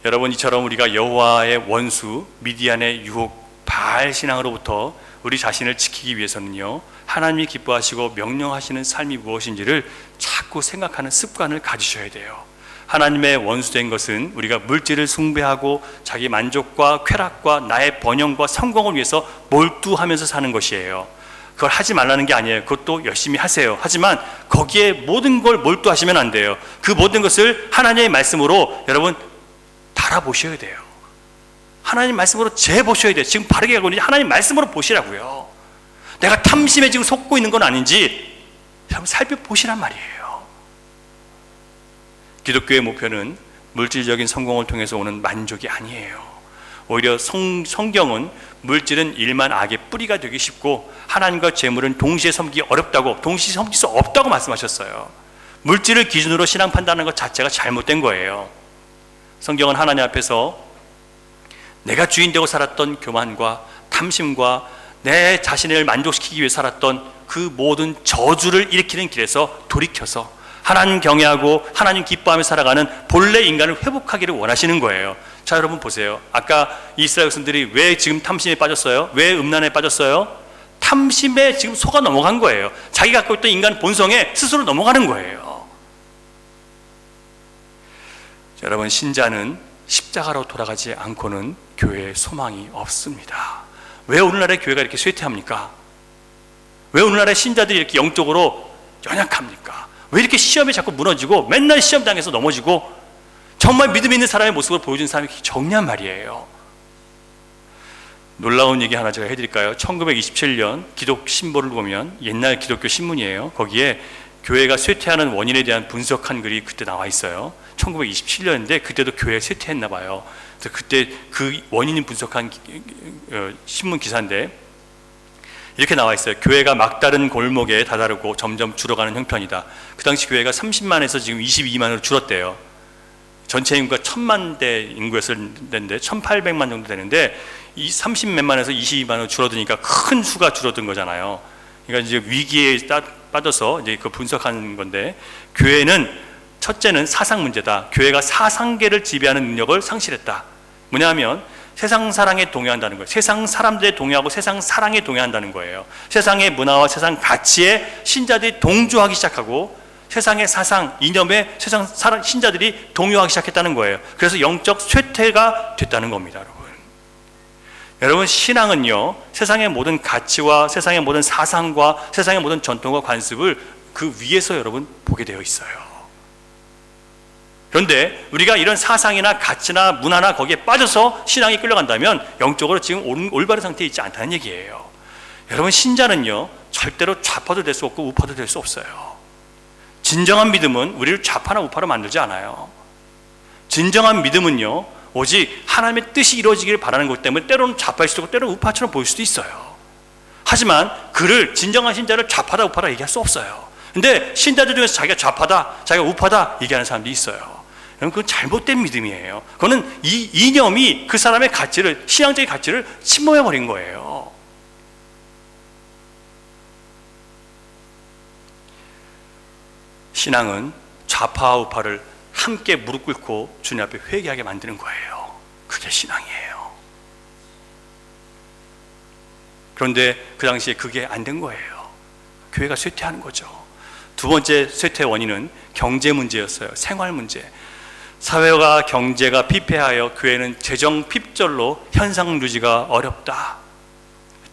여러분, 이처럼 우리가 여호와의 원수 미디안의 유혹 바알 신앙으로부터 우리 자신을 지키기 위해서는요, 하나님이 기뻐하시고 명령하시는 삶이 무엇인지를 자꾸 생각하는 습관을 가지셔야 돼요. 하나님의 원수된 것은 우리가 물질을 숭배하고 자기 만족과 쾌락과 나의 번영과 성공을 위해서 몰두하면서 사는 것이에요. 그걸 하지 말라는 게 아니에요. 그것도 열심히 하세요. 하지만 거기에 모든 걸 몰두하시면 안 돼요. 그 모든 것을 하나님의 말씀으로 여러분 달아보셔야 돼요. 하나님 말씀으로 재보셔야 돼요. 지금 바르게 가고 있는지 하나님 말씀으로 보시라고요. 내가 탐심에 지금 속고 있는 건 아닌지 한번 살펴보시란 말이에요. 기독교의 목표는 물질적인 성공을 통해서 오는 만족이 아니에요. 오히려 성경은 물질은 일만 악의 뿌리가 되기 쉽고 하나님과 재물은 동시에 섬기기 어렵다고, 동시에 섬길 수 없다고 말씀하셨어요. 물질을 기준으로 신앙 판단하는 것 자체가 잘못된 거예요. 성경은 하나님 앞에서 내가 주인 되고 살았던 교만과 탐심과 내 자신을 만족시키기 위해 살았던 그 모든 저주를 일으키는 길에서 돌이켜서 하나님 경외하고 하나님 기뻐하며 살아가는 본래 인간을 회복하기를 원하시는 거예요. 자, 여러분 보세요. 아까 이스라엘 백성들이 왜 지금 탐심에 빠졌어요? 왜 음란에 빠졌어요? 탐심에 지금 속아 넘어간 거예요. 자기가 갖고 있던 인간 본성에 스스로 넘어가는 거예요. 자, 여러분, 신자는 십자가로 돌아가지 않고는 교회에 소망이 없습니다. 왜 오늘날의 교회가 이렇게 쇠퇴합니까? 왜 오늘날의 신자들이 이렇게 영적으로 연약합니까? 왜 이렇게 시험에 자꾸 무너지고 맨날 시험 당해서 넘어지고 정말 믿음 있는 사람의 모습을 보여준 사람이 적냔 말이에요. 놀라운 얘기 하나 제가 해드릴까요? 1927년 기독 신보를 보면 옛날 기독교 신문이에요. 거기에 교회가 쇠퇴하는 원인에 대한 분석한 글이 그때 나와 있어요. 1927년인데 그때도 교회 쇠퇴했나 봐요. 그래서 그때 그 원인을 분석한 신문 기사인데 이렇게 나와 있어요. 교회가 막다른 골목에 다다르고 점점 줄어가는 형편이다. 그 당시 교회가 30만에서 지금 22만으로 줄었대요. 전체 인구가 1000만 대 인구였는데 1800만 정도 되는데 이 30몇만에서 22만으로 줄어드니까 큰 수가 줄어든 거잖아요. 그러니까 이제 위기에 빠져서 이제 그 분석하는 건데, 교회는 첫째는 사상 문제다. 교회가 사상계를 지배하는 능력을 상실했다. 뭐냐면 세상 사랑에 동요한다는 거예요. 세상 사람들에 동요하고 세상 사랑에 동요한다는 거예요. 세상의 문화와 세상 가치에 신자들이 동조하기 시작하고 세상의 사상, 이념에 세상 신자들이 동요하기 시작했다는 거예요. 그래서 영적 쇠퇴가 됐다는 겁니다, 여러분. 여러분, 신앙은요, 세상의 모든 가치와 세상의 모든 사상과 세상의 모든 전통과 관습을 그 위에서 여러분 보게 되어 있어요. 그런데 우리가 이런 사상이나 가치나 문화나 거기에 빠져서 신앙이 끌려간다면 영적으로 지금 올바른 상태에 있지 않다는 얘기예요. 여러분, 신자는요 절대로 좌파도 될 수 없고 우파도 될 수 없어요. 진정한 믿음은 우리를 좌파나 우파로 만들지 않아요. 진정한 믿음은요 오직 하나님의 뜻이 이루어지기를 바라는 것 때문에 때로는 좌파일 수도 있고 때로는 우파처럼 보일 수도 있어요. 하지만 진정한 신자를 좌파다 우파다 얘기할 수 없어요. 근데 신자들 중에서 자기가 좌파다, 자기가 우파다 얘기하는 사람들이 있어요. 여러분, 그건 잘못된 믿음이에요. 그거는 이 이념이 그 사람의 가치를, 신앙적인 가치를 침범해버린 거예요. 신앙은 좌파와 우파를 함께 무릎 꿇고 주님 앞에 회개하게 만드는 거예요. 그게 신앙이에요. 그런데 그 당시에 그게 안 된 거예요. 교회가 쇠퇴하는 거죠. 두 번째 쇠퇴 원인은 경제 문제였어요. 생활 문제. 사회와 경제가 피폐하여 교회는 재정 핍절로 현상 유지가 어렵다.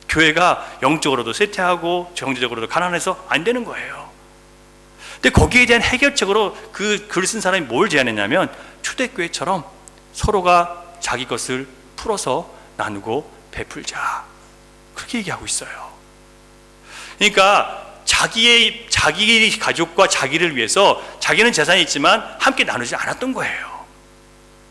교회가 영적으로도 쇠퇴하고 경제적으로도 가난해서 안 되는 거예요. 근데 거기에 대한 해결책으로 그 글 쓴 사람이 뭘 제안했냐면 초대교회처럼 서로가 자기 것을 풀어서 나누고 베풀자. 그렇게 얘기하고 있어요. 그러니까 자기 가족과 자기를 위해서 자기는 재산이 있지만 함께 나누지 않았던 거예요.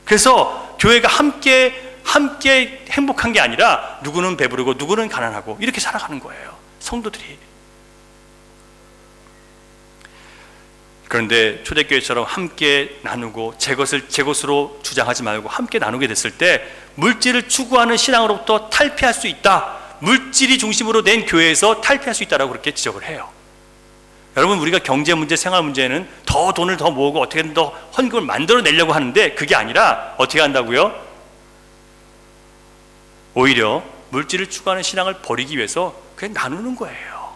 그래서 교회가 함께 행복한 게 아니라 누구는 배부르고 누구는 가난하고 이렇게 살아가는 거예요, 성도들이. 그런데 초대교회처럼 함께 나누고 제 것으로 주장하지 말고 함께 나누게 됐을 때 물질을 추구하는 신앙으로부터 탈피할 수 있다. 물질이 중심으로 된 교회에서 탈피할 수 있다라고 그렇게 지적을 해요. 여러분, 우리가 경제 문제, 생활 문제는 더 돈을 더 모으고 어떻게든 더 헌금을 만들어내려고 하는데 그게 아니라 어떻게 한다고요? 오히려 물질을 추구하는 신앙을 버리기 위해서 그냥 나누는 거예요.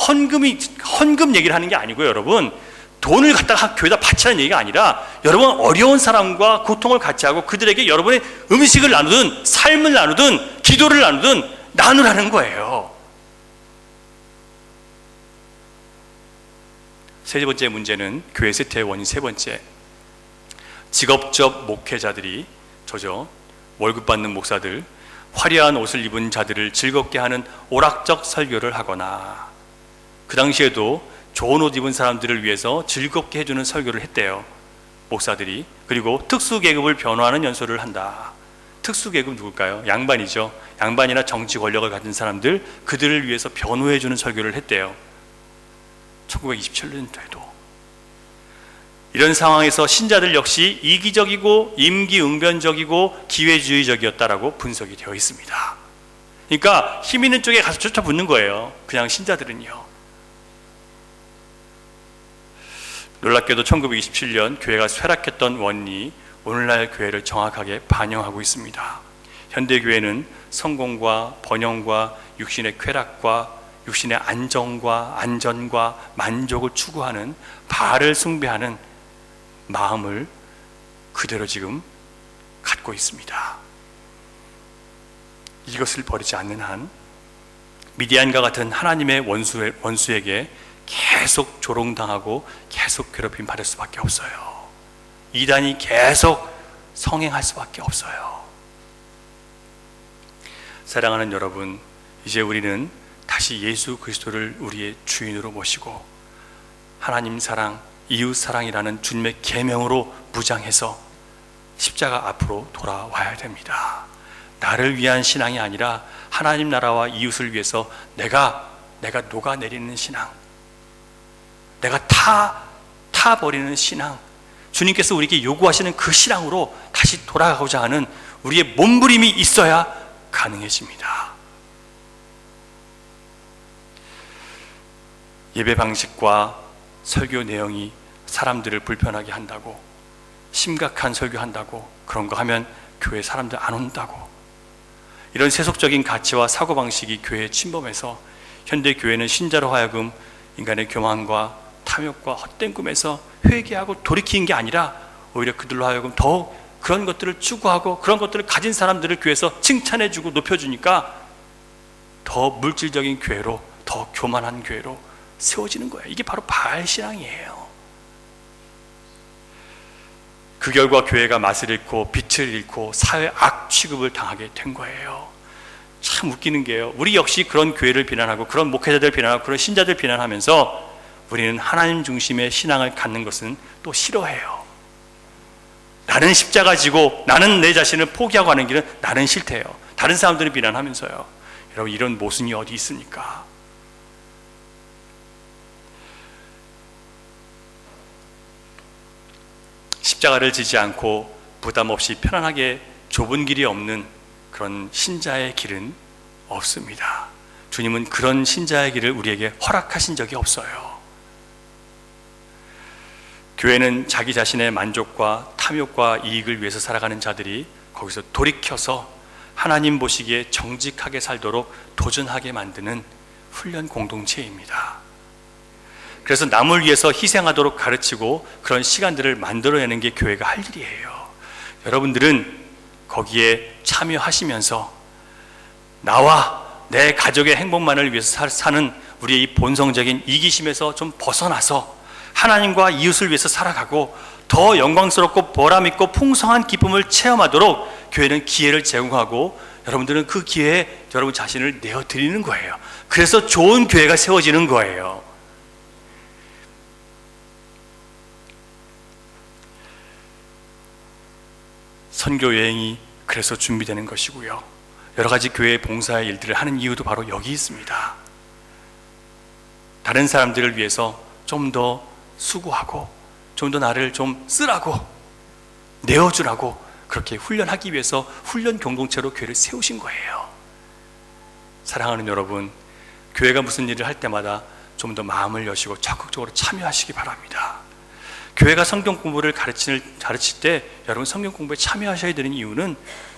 헌금 얘기를 하는 게 아니고요, 여러분. 돈을 갖다가 교회에다 바치라는 얘기가 아니라 여러분 어려운 사람과 고통을 같이 하고 그들에게 여러분의 음식을 나누든 삶을 나누든 기도를 나누든 나누라는 거예요. 세 번째 문제는 교회 쇠퇴의 원인 세 번째. 직업적 목회자들이 월급 받는 목사들, 화려한 옷을 입은 자들을 즐겁게 하는 오락적 설교를 하거나 그 당시에도 좋은 옷 입은 사람들을 위해서 즐겁게 해주는 설교를 했대요, 목사들이. 그리고 특수계급을 변호하는 연설을 한다. 특수계급 누굴까요? 양반이죠. 양반이나 정치 권력을 가진 사람들, 그들을 위해서 변호해주는 설교를 했대요, 1927년도에도. 이런 상황에서 신자들 역시 이기적이고 임기응변적이고 기회주의적이었다라고 분석이 되어 있습니다. 그러니까 힘 있는 쪽에 가서 쫓아붙는 거예요, 그냥 신자들은요. 놀랍게도 1927년 교회가 쇠락했던 원인이 오늘날 교회를 정확하게 반영하고 있습니다. 현대교회는 성공과 번영과 육신의 쾌락과 육신의 안정과 안전과 만족을 추구하는 바알을 숭배하는 마음을 그대로 지금 갖고 있습니다. 이것을 버리지 않는 한 미디안과 같은 하나님의 원수에게 계속 조롱당하고 계속 괴롭힘 받을 수밖에 없어요. 이단이 계속 성행할 수밖에 없어요. 사랑하는 여러분, 이제 우리는 다시 예수 그리스도를 우리의 주인으로 모시고 하나님 사랑, 이웃 사랑이라는 주님의 계명으로 무장해서 십자가 앞으로 돌아와야 됩니다. 나를 위한 신앙이 아니라 하나님 나라와 이웃을 위해서 내가 녹아내리는 신앙, 내가 타버리는 신앙, 주님께서 우리에게 요구하시는 그 신앙으로 다시 돌아가고자 하는 우리의 몸부림이 있어야 가능해집니다. 예배 방식과 설교 내용이 사람들을 불편하게 한다고, 심각한 설교한다고, 그런 거 하면 교회 사람들 안 온다고, 이런 세속적인 가치와 사고방식이 교회에 침범해서 현대 교회는 신자로 하여금 인간의 교만과 탐욕과 헛된 꿈에서 회개하고 돌이키는 게 아니라 오히려 그들로 하여금 더욱 그런 것들을 추구하고 그런 것들을 가진 사람들을 교회에서 칭찬해주고 높여주니까 더 물질적인 교회로, 더 교만한 교회로 세워지는 거예요. 이게 바로 바알 신앙이에요. 그 결과 교회가 맛을 잃고 빛을 잃고 사회 악 취급을 당하게 된 거예요. 참 웃기는 게요, 우리 역시 그런 교회를 비난하고 그런 목회자들 비난하고 그런 신자들 비난하면서 우리는 하나님 중심의 신앙을 갖는 것은 또 싫어해요. 나는 십자가 지고 나는 내 자신을 포기하고 하는 길은 나는 싫대요. 다른 사람들을 비난하면서요. 여러분, 이런 모순이 어디 있습니까? 십자가를 지지 않고 부담 없이 편안하게 좁은 길이 없는 그런 신자의 길은 없습니다. 주님은 그런 신자의 길을 우리에게 허락하신 적이 없어요. 교회는 자기 자신의 만족과 탐욕과 이익을 위해서 살아가는 자들이 거기서 돌이켜서 하나님 보시기에 정직하게 살도록 도전하게 만드는 훈련 공동체입니다. 그래서 남을 위해서 희생하도록 가르치고 그런 시간들을 만들어내는 게 교회가 할 일이에요. 여러분들은 거기에 참여하시면서 나와 내 가족의 행복만을 위해서 사는 우리의 이 본성적인 이기심에서 좀 벗어나서 하나님과 이웃을 위해서 살아가고 더 영광스럽고 보람있고 풍성한 기쁨을 체험하도록 교회는 기회를 제공하고 여러분들은 그 기회에 여러분 자신을 내어드리는 거예요. 그래서 좋은 교회가 세워지는 거예요. 선교 여행이 그래서 준비되는 것이고요. 여러 가지 교회 봉사의 일들을 하는 이유도 바로 여기 있습니다. 다른 사람들을 위해서 좀 더 수고하고 좀 더 나를 좀 쓰라고 내어주라고 그렇게 훈련하기 위해서 훈련 공동체로 교회를 세우신 거예요. 사랑하는 여러분, 교회가 무슨 일을 할 때마다 좀 더 마음을 여시고 적극적으로 참여하시기 바랍니다. 교회가 성경 공부를 가르칠 때 여러분 성경 공부에 참여하셔야 되는 이유는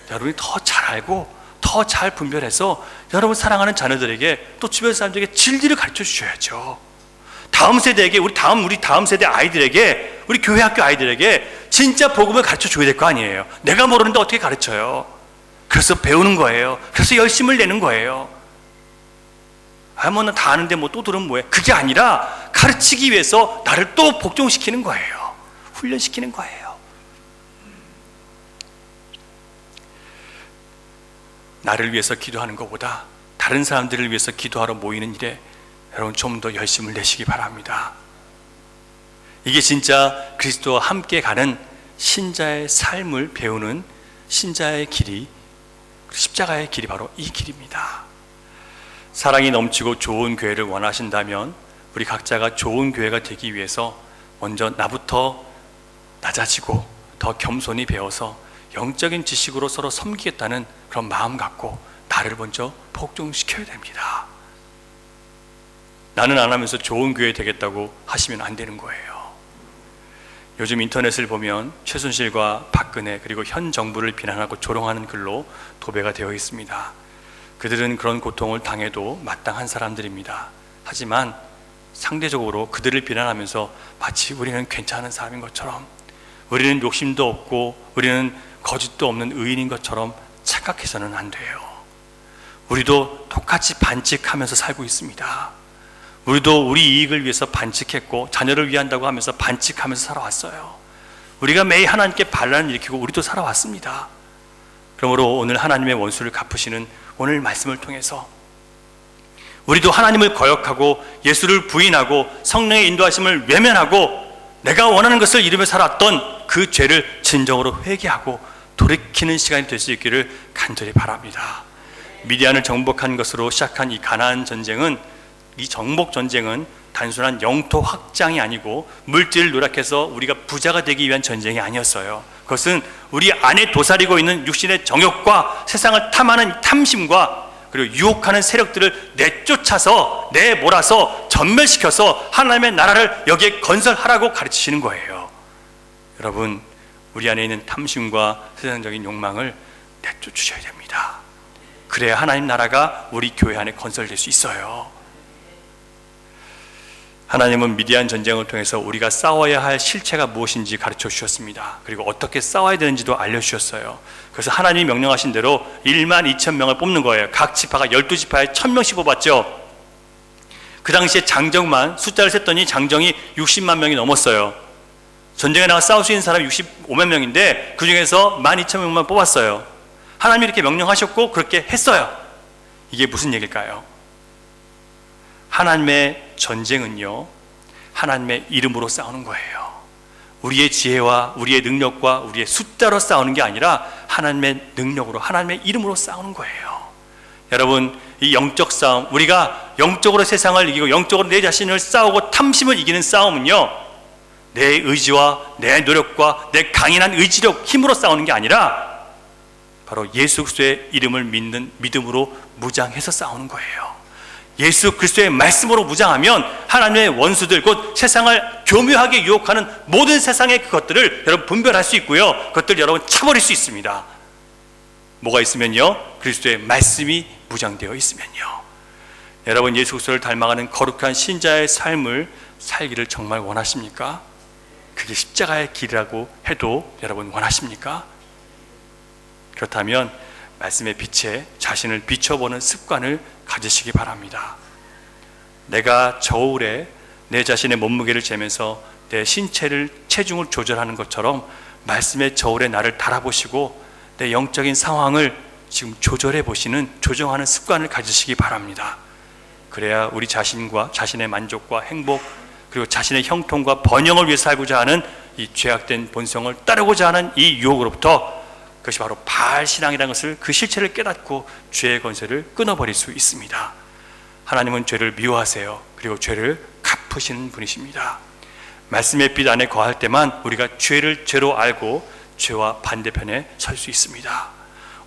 여러분이 더 잘 알고 더 잘 분별해서 여러분 사랑하는 자녀들에게 또 주변 사람들에게 진리를 가르쳐 주셔야죠. 다음 세대에게 우리 다음 세대 아이들에게 우리 교회 학교 아이들에게 진짜 복음을 가르쳐 줘야 될 거 아니에요. 내가 모르는데 어떻게 가르쳐요? 그래서 배우는 거예요. 그래서 열심을 내는 거예요. 뭐 나 다 아는데 뭐 또 들으면 뭐해? 그게 아니라 가르치기 위해서 나를 또 복종시키는 거예요. 훈련시키는 거예요. 나를 위해서 기도하는 것보다 다른 사람들을 위해서 기도하러 모이는 일에 여러분 좀 더 열심을 내시기 바랍니다. 이게 진짜 그리스도와 함께 가는 신자의 삶을 배우는 신자의 길이, 십자가의 길이 바로 이 길입니다. 사랑이 넘치고 좋은 교회를 원하신다면 우리 각자가 좋은 교회가 되기 위해서 먼저 나부터 낮아지고 더 겸손히 배워서 영적인 지식으로 서로 섬기겠다는 그런 마음 갖고 나를 먼저 복종시켜야 됩니다. 나는 안 하면서 좋은 교회 되겠다고 하시면 안 되는 거예요. 요즘 인터넷을 보면 최순실과 박근혜 그리고 현 정부를 비난하고 조롱하는 글로 도배가 되어 있습니다. 그들은 그런 고통을 당해도 마땅한 사람들입니다. 하지만 상대적으로 그들을 비난하면서 마치 우리는 괜찮은 사람인 것처럼, 우리는 욕심도 없고 우리는 거짓도 없는 의인인 것처럼 착각해서는 안 돼요. 우리도 똑같이 반칙하면서 살고 있습니다. 우리도 우리 이익을 위해서 반칙했고 자녀를 위한다고 하면서 반칙하면서 살아왔어요. 우리가 매일 하나님께 반란을 일으키고 우리도 살아왔습니다. 그러므로 오늘 하나님의 원수를 갚으시는 오늘 말씀을 통해서 우리도 하나님을 거역하고 예수를 부인하고 성령의 인도하심을 외면하고 내가 원하는 것을 이루며 살았던 그 죄를 진정으로 회개하고 돌이키는 시간이 될 수 있기를 간절히 바랍니다. 미디안을 정복한 것으로 시작한 이 가나안 전쟁은, 이 정복 전쟁은 단순한 영토 확장이 아니고 물질을 누락해서 우리가 부자가 되기 위한 전쟁이 아니었어요. 그것은 우리 안에 도사리고 있는 육신의 정욕과 세상을 탐하는 탐심과 그리고 유혹하는 세력들을 내쫓아서 내몰아서 전멸시켜서 하나님의 나라를 여기에 건설하라고 가르치시는 거예요. 여러분, 우리 안에 있는 탐심과 세상적인 욕망을 내쫓으셔야 됩니다. 그래야 하나님 나라가 우리 교회 안에 건설될 수 있어요. 하나님은 미디안 전쟁을 통해서 우리가 싸워야 할 실체가 무엇인지 가르쳐 주셨습니다. 그리고 어떻게 싸워야 되는지도 알려주셨어요. 그래서 하나님이 명령하신 대로 12,000명을 뽑는 거예요. 각 지파가 12지파에 1,000명씩 뽑았죠. 그 당시에 장정만 숫자를 셌더니 장정이 60만 명이 넘었어요. 전쟁에 나가 싸울 수 있는 사람이 65만 명인데 그 중에서 12,000명만 뽑았어요. 하나님이 이렇게 명령하셨고 그렇게 했어요. 이게 무슨 얘기일까요? 하나님의 전쟁은요, 하나님의 이름으로 싸우는 거예요. 우리의 지혜와 우리의 능력과 우리의 숫자로 싸우는 게 아니라 하나님의 능력으로, 하나님의 이름으로 싸우는 거예요. 여러분, 이 영적 싸움, 우리가 영적으로 세상을 이기고 영적으로 내 자신을 싸우고 탐심을 이기는 싸움은요, 내 의지와 내 노력과 내 강인한 의지력, 힘으로 싸우는 게 아니라 바로 예수 그리스도의 이름을 믿는 믿음으로 무장해서 싸우는 거예요. 예수 그리스도의 말씀으로 무장하면 하나님의 원수들, 곧 세상을 교묘하게 유혹하는 모든 세상의 그것들을 여러분 분별할 수 있고요, 그것들 여러분 차버릴 수 있습니다. 뭐가 있으면요? 그리스도의 말씀이 무장되어 있으면요. 여러분, 예수 그리스도를 닮아가는 거룩한 신자의 삶을 살기를 정말 원하십니까? 그게 십자가의 길이라고 해도 여러분 원하십니까? 그렇다면 말씀의 빛에 자신을 비춰보는 습관을 가지시기 바랍니다. 내가 저울에 내 자신의 몸무게를 재면서 내 신체를, 체중을 조절하는 것처럼 말씀의 저울에 나를 달아보시고 내 영적인 상황을 지금 조절해 보시는, 조정하는 습관을 가지시기 바랍니다. 그래야 우리 자신과 자신의 만족과 행복, 그리고 자신의 형통과 번영을 위해 살고자 하는 이 죄악된 본성을 따르고자 하는 이 유혹으로부터, 그것이 바로 바알 신앙이라는 것을, 그 실체를 깨닫고 죄의 권세를 끊어버릴 수 있습니다. 하나님은 죄를 미워하세요. 그리고 죄를 갚으시는 분이십니다. 말씀의 빛 안에 거할 때만 우리가 죄를 죄로 알고 죄와 반대편에 설 수 있습니다.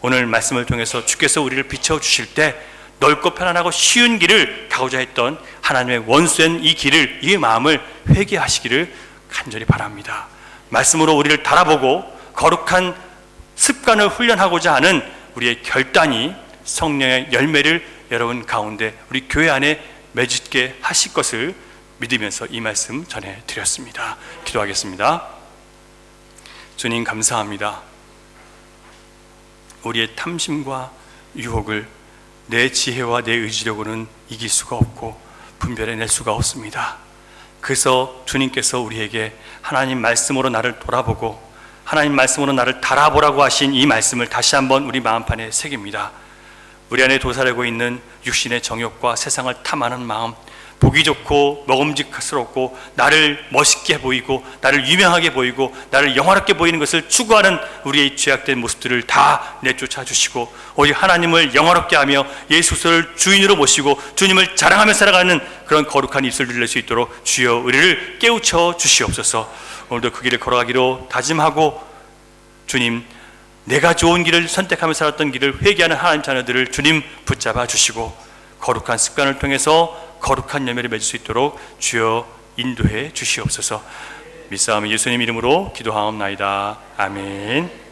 오늘 말씀을 통해서 주께서 우리를 비춰주실 때 넓고 편안하고 쉬운 길을 가고자 했던 하나님의 원수된 이 길을, 이 마음을 회개하시기를 간절히 바랍니다. 말씀으로 우리를 달아보고 거룩한 습관을 훈련하고자 하는 우리의 결단이 성령의 열매를 여러분 가운데, 우리 교회 안에 맺게 하실 것을 믿으면서 이 말씀 전해드렸습니다. 기도하겠습니다. 주님, 감사합니다. 우리의 탐심과 유혹을 내 지혜와 내 의지력으로는 이길 수가 없고 분별해낼 수가 없습니다. 그래서 주님께서 우리에게 하나님 말씀으로 나를 돌아보고 하나님 말씀으로 나를 달아보라고 하신 이 말씀을 다시 한번 우리 마음판에 새깁니다. 우리 안에 도사리고 있는 육신의 정욕과 세상을 탐하는 마음, 보기 좋고 먹음직스럽고 나를 멋있게 보이고 나를 유명하게 보이고 나를 영화롭게 보이는 것을 추구하는 우리의 죄악된 모습들을 다 내쫓아 주시고 오직 하나님을 영화롭게 하며 예수 그리스도를 주인으로 모시고 주님을 자랑하며 살아가는 그런 거룩한 입술을 낼 수 있도록 주여 우리를 깨우쳐 주시옵소서. 오늘도 그 길을 걸어가기로 다짐하고 주님, 내가 좋은 길을 선택하며 살았던 길을 회개하는 하나님 자녀들을 주님 붙잡아 주시고 거룩한 습관을 통해서 거룩한 열매를 맺을 수 있도록 주여 인도해 주시옵소서. 믿사오며 예수님 이름으로 기도하옵나이다. 아멘.